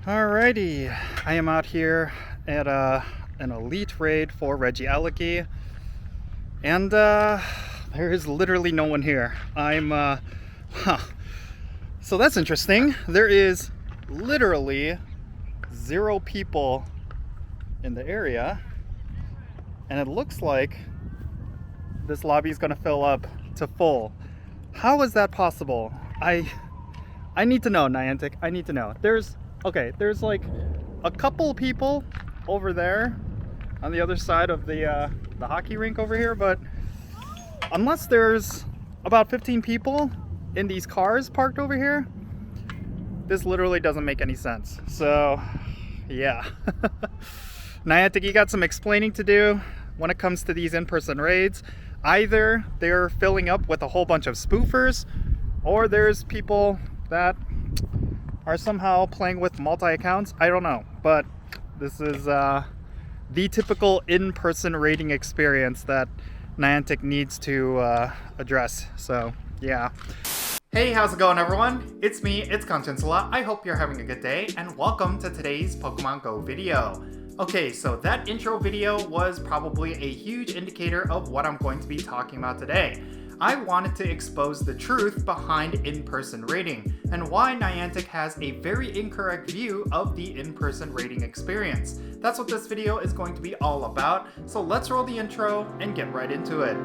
Alrighty, I am out here at an elite raid for Lakey, and there is literally no one here. So that's interesting. There is literally 0 people in the area, and it looks like this lobby is going to fill up to full. How is that possible? I need to know, Niantic. I need to know. There's like a couple people over there on the other side of the hockey rink over here, but unless there's about 15 people in these cars parked over here, this literally doesn't make any sense. So yeah. Niantic, you got some explaining to do when it comes to these in-person raids. Either they're filling up with a whole bunch of spoofers, or there's people that are somehow playing with multi-accounts. I don't know, but this is the typical in-person raiding experience that Niantic needs to address. So yeah. Hey, how's it going, everyone? It's me, it's Jinsula. I hope you're having a good day, and welcome to today's Pokemon GO video. Okay, so that intro video was probably a huge indicator of what I'm going to be talking about today. I wanted to expose the truth behind in-person raiding, and why Niantic has a very incorrect view of the in-person raiding experience. That's what this video is going to be all about, so let's roll the intro and get right into it.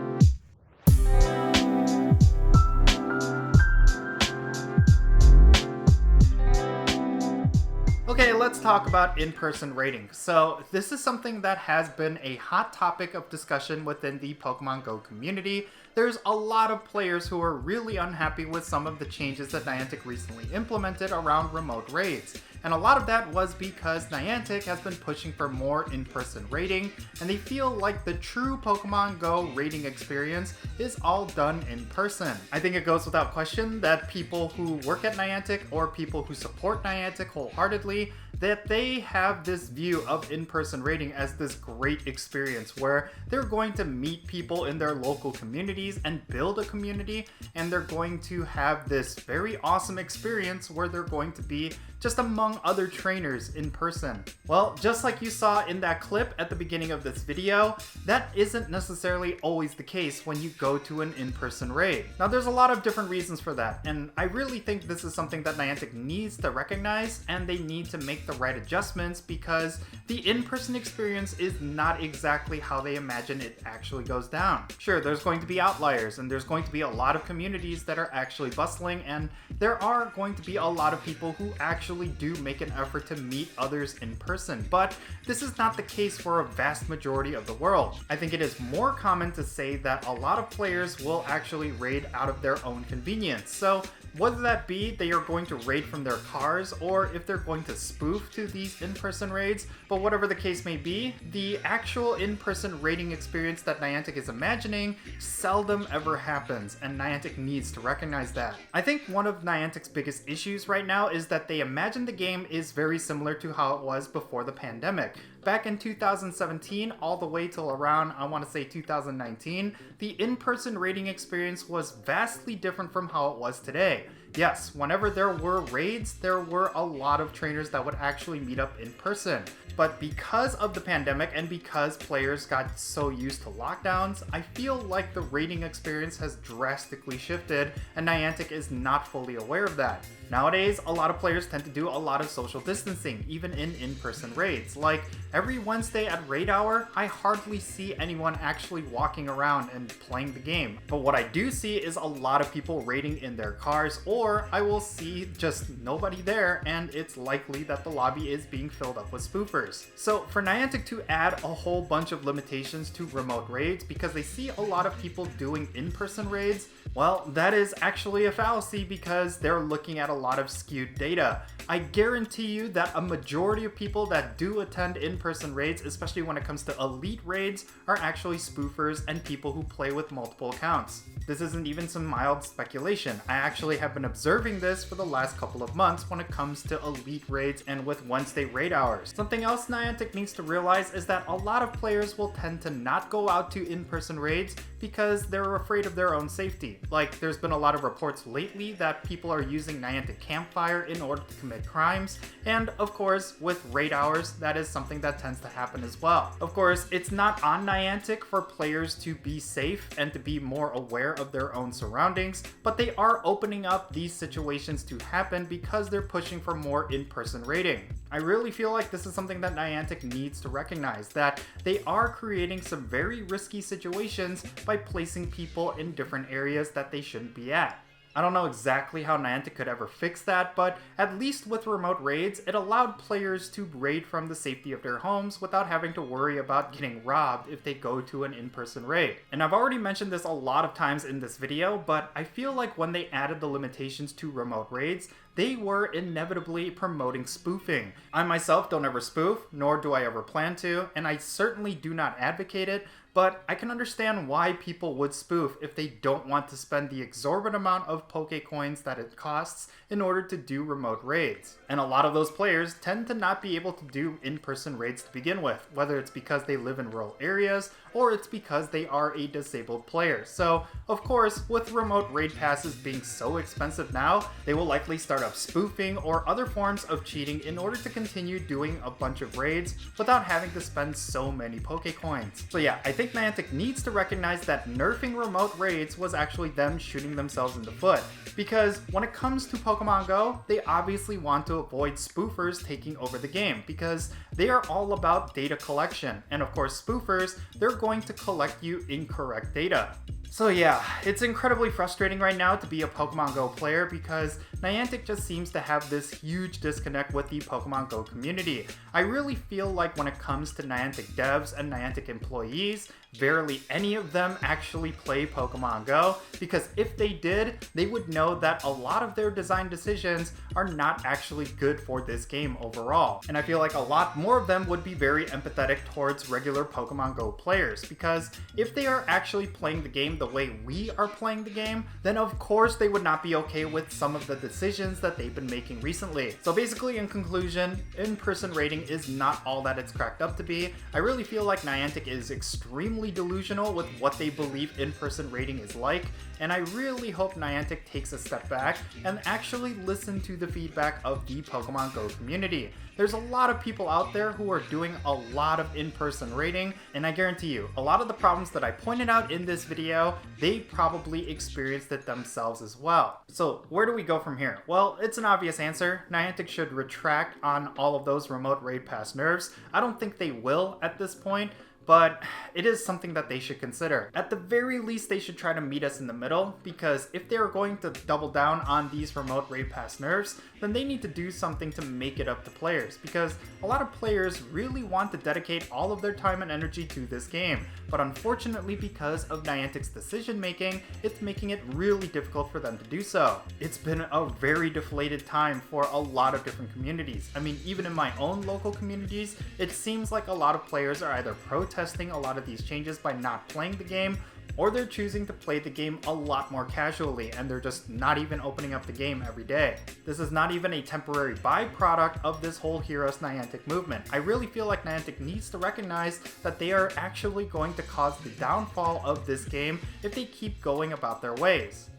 Okay, let's talk about in-person raiding. So this is something that has been a hot topic of discussion within the Pokemon GO community. There's a lot of players who are really unhappy with some of the changes that Niantic recently implemented around remote raids. And a lot of that was because Niantic has been pushing for more in-person raiding, and they feel like the true Pokemon GO raiding experience is all done in person. I think it goes without question that people who work at Niantic or people who support Niantic wholeheartedly, that they have this view of in-person raiding as this great experience where they're going to meet people in their local communities and build a community, and they're going to have this very awesome experience where they're going to be just among other trainers in person. Well, just like you saw in that clip at the beginning of this video, that isn't necessarily always the case when you go to an in-person raid. Now, there's a lot of different reasons for that, and I really think this is something that Niantic needs to recognize, and they need to make the right adjustments, because the in-person experience is not exactly how they imagine it actually goes down. Sure, there's going to be outliers, and there's going to be a lot of communities that are actually bustling, and there are going to be a lot of people who actually do make an effort to meet others in person, but this is not the case for a vast majority of the world. I think it is more common to say that a lot of players will actually raid out of their own convenience. So whether that be they are going to raid from their cars, or if they're going to spoof to these in-person raids, but whatever the case may be, the actual in-person raiding experience that Niantic is imagining seldom ever happens, and Niantic needs to recognize that. I think one of Niantic's biggest issues right now is that they imagine the game is very similar to how it was before the pandemic. Back in 2017, all the way till around, I want to say 2019, the in-person raiding experience was vastly different from how it was today. Yes, whenever there were raids, there were a lot of trainers that would actually meet up in person. But because of the pandemic and because players got so used to lockdowns, I feel like the raiding experience has drastically shifted, and Niantic is not fully aware of that. Nowadays, a lot of players tend to do a lot of social distancing, even in in-person raids. Like, every Wednesday at raid hour, I hardly see anyone actually walking around and playing the game. But what I do see is a lot of people raiding in their cars, or I will see just nobody there, and it's likely that the lobby is being filled up with spoofers. So for Niantic to add a whole bunch of limitations to remote raids because they see a lot of people doing in-person raids, well, that is actually a fallacy because they're looking at a lot of skewed data. I guarantee you that a majority of people that do attend in-person raids, especially when it comes to elite raids, are actually spoofers and people who play with multiple accounts. This isn't even some mild speculation. I actually have been observing this for the last couple of months when it comes to elite raids and with Wednesday raid hours. Something else Niantic needs to realize is that a lot of players will tend to not go out to in-person raids because they're afraid of their own safety. Like, there's been a lot of reports lately that people are using Niantic Niantic campfire in order to commit crimes, and of course, with raid hours, that is something that tends to happen as well. Of course, it's not on Niantic for players to be safe and to be more aware of their own surroundings, but they are opening up these situations to happen because they're pushing for more in-person raiding. I really feel like this is something that Niantic needs to recognize, that they are creating some very risky situations by placing people in different areas that they shouldn't be at. I don't know exactly how Niantic could ever fix that, but at least with remote raids, it allowed players to raid from the safety of their homes without having to worry about getting robbed if they go to an in-person raid. And I've already mentioned this a lot of times in this video, but I feel like when they added the limitations to remote raids, they were inevitably promoting spoofing. I myself don't ever spoof, nor do I ever plan to, and I certainly do not advocate it, but I can understand why people would spoof if they don't want to spend the exorbitant amount of Pokecoins that it costs in order to do remote raids. And a lot of those players tend to not be able to do in-person raids to begin with, whether it's because they live in rural areas or it's because they are a disabled player. So, of course, with remote raid passes being so expensive now, they will likely start up spoofing or other forms of cheating in order to continue doing a bunch of raids without having to spend so many Pokecoins. So yeah, I think Niantic needs to recognize that nerfing remote raids was actually them shooting themselves in the foot. Because when it comes to Pokemon Go, they obviously want to avoid spoofers taking over the game because they are all about data collection. And of course, spoofers, they're going to collect you incorrect data. So yeah, it's incredibly frustrating right now to be a Pokemon Go player because Niantic just seems to have this huge disconnect with the Pokemon Go community. I really feel like when it comes to Niantic devs and Niantic employees, barely any of them actually play Pokemon Go, because if they did, they would know that a lot of their design decisions are not actually good for this game overall. And I feel like a lot more of them would be very empathetic towards regular Pokemon Go players, because if they are actually playing the game the way we are playing the game, then of course they would not be okay with some of the decisions that they've been making recently. So basically, in conclusion, in-person rating is not all that it's cracked up to be. I really feel like Niantic is extremely delusional with what they believe in-person rating is like, and I really hope Niantic takes a step back and actually listen to the feedback of the Pokemon Go community. There's a lot of people out there who are doing a lot of in-person rating, and I guarantee you, a lot of the problems that I pointed out in this video, they probably experienced it themselves as well. So where do we go from here? Well, it's an obvious answer. Niantic should retract on all of those remote raid pass nerfs. I don't think they will at this point, but it is something that they should consider. At the very least, they should try to meet us in the middle, because if they're going to double down on these remote raid pass nerfs, then they need to do something to make it up to players, because a lot of players really want to dedicate all of their time and energy to this game, but unfortunately because of Niantic's decision making, it's making it really difficult for them to do so. It's been a very deflated time for a lot of different communities. I mean, even in my own local communities, it seems like a lot of players are either protesting a lot of these changes by not playing the game, or they're choosing to play the game a lot more casually and they're just not even opening up the game every day. This is not even a temporary byproduct of this whole Heroes Niantic movement. I really feel like Niantic needs to recognize that they are actually going to cause the downfall of this game if they keep going about their ways.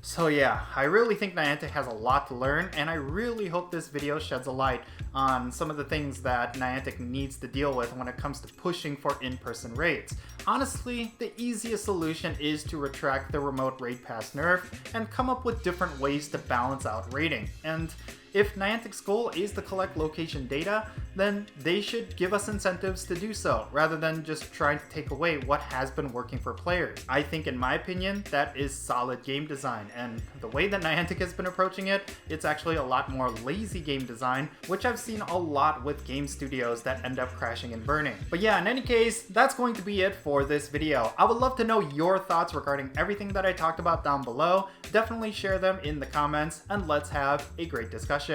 So yeah, I really think Niantic has a lot to learn, and I really hope this video sheds a light on some of the things that Niantic needs to deal with when it comes to pushing for in-person raids. Honestly, the easiest solution is to retract the remote raid pass nerf and come up with different ways to balance out raiding. And if Niantic's goal is to collect location data, then they should give us incentives to do so, rather than just trying to take away what has been working for players. I think, in my opinion, that is solid game design, and the way that Niantic has been approaching it, it's actually a lot more lazy game design, which I've seen a lot with game studios that end up crashing and burning. But yeah, in any case, that's going to be it for this video. I would love to know your thoughts regarding everything that I talked about down below. Definitely share them in the comments, and let's have a great discussion.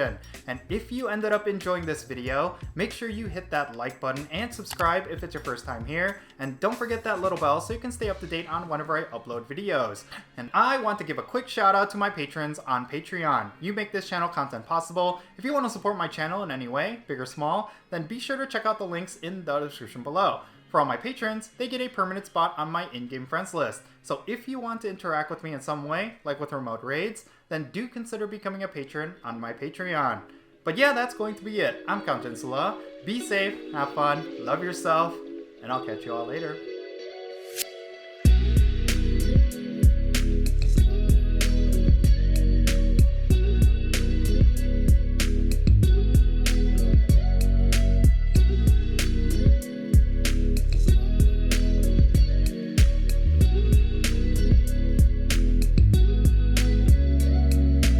And if you ended up enjoying this video, make sure you hit that like button and subscribe if it's your first time here, and don't forget that little bell so you can stay up to date on whenever I upload videos. And I want to give a quick shout out to my patrons on Patreon. You make this channel content possible. If you want to support my channel in any way, big or small, then be sure to check out the links in the description below. For all my patrons, they get a permanent spot on my in-game friends list. So if you want to interact with me in some way, like with remote raids, then do consider becoming a patron on my Patreon. But yeah, that's going to be it. I'm Count Jinsula. Be safe, have fun, love yourself, and I'll catch you all later.